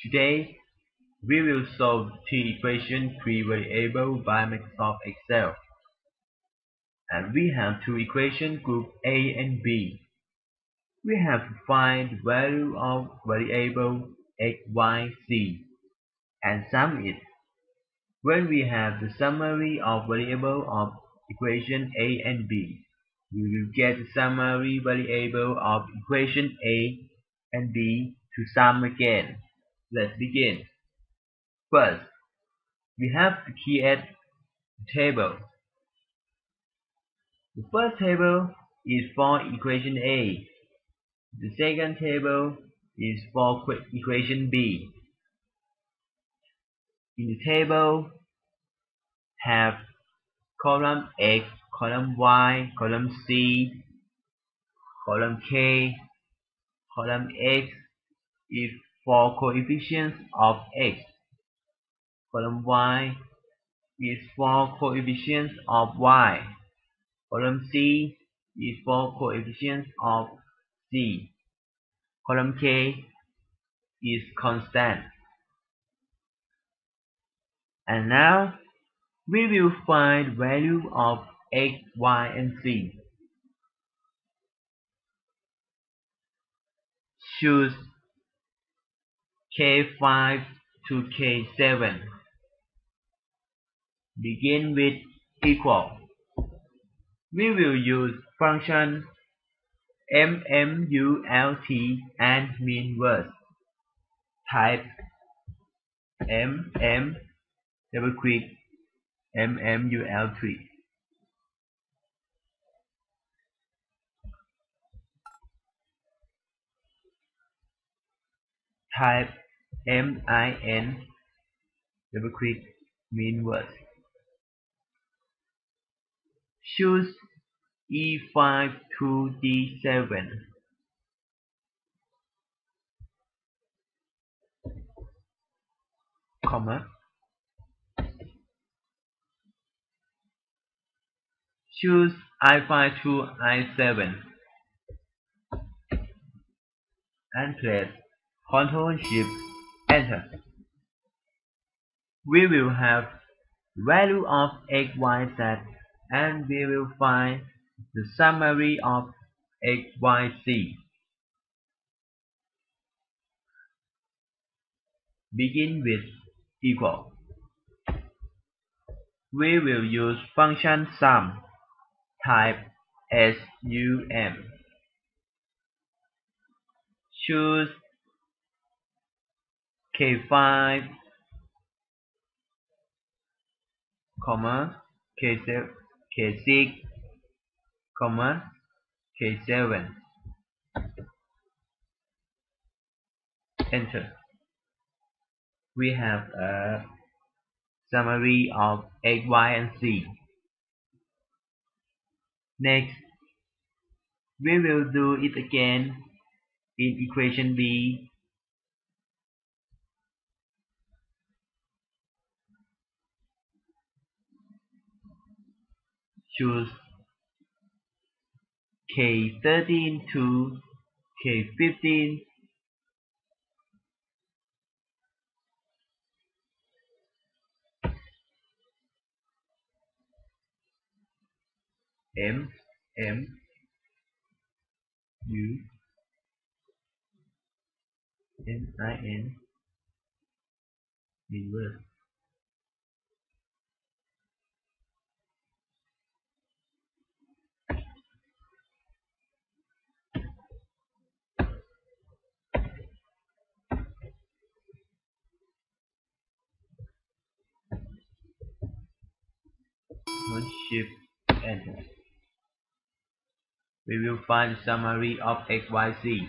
Today, we will solve the equation free variable by Microsoft Excel. And we have two equation group A and B. We have to find the value of variable x, y, z and sum it. When we have the summary of variable of equation A and B, we will get the summary variable of equation A and B to sum again. Let's begin. First, we have to create a table. The first table is for equation A. The second table is for equation B. In the table, have column X, column Y, column C, column K, column X is for coefficients of X, column Y is for coefficients of Y, column C is for coefficients of Z, column K is constant. And now we will find value of X, Y, and Z. Choose K5 to K7. Begin with equal. We will use function MMULT and mean words. Type MM double click MMULT. Type MIN double click mean words. Choose E5 to D7. Comma. Choose I5 to I7 and press Ctrl Shift Enter. We will have value of x, y, z and we will find the summary of x, y, z. Begin with equal. We will use function sum. Type SUM. Choose K5, comma, K6, comma, K7. Enter. We have a summary of x, y, and z. Next, we will do it again in equation B. Choose K13 to K15. M M U N I N inverse. Shift Enter. We will find the summary of x, y, z.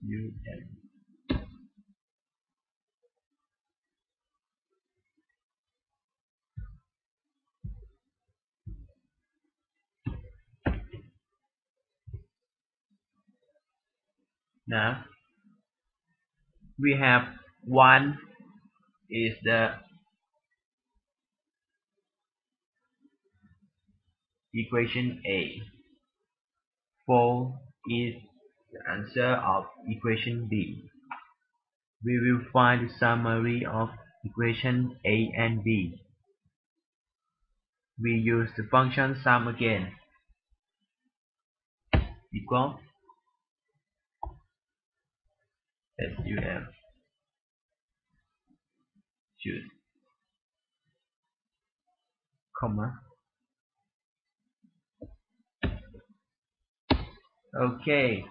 U N. Now we have 1 is the equation A. 4 is the answer of equation D. We will find the summary of equation A and B. We use the function sum again. Equal SUM. Choose comma. Okay,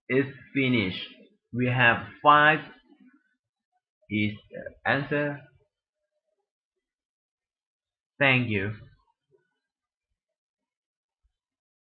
it's finished. We have 5 is the answer. Thank you.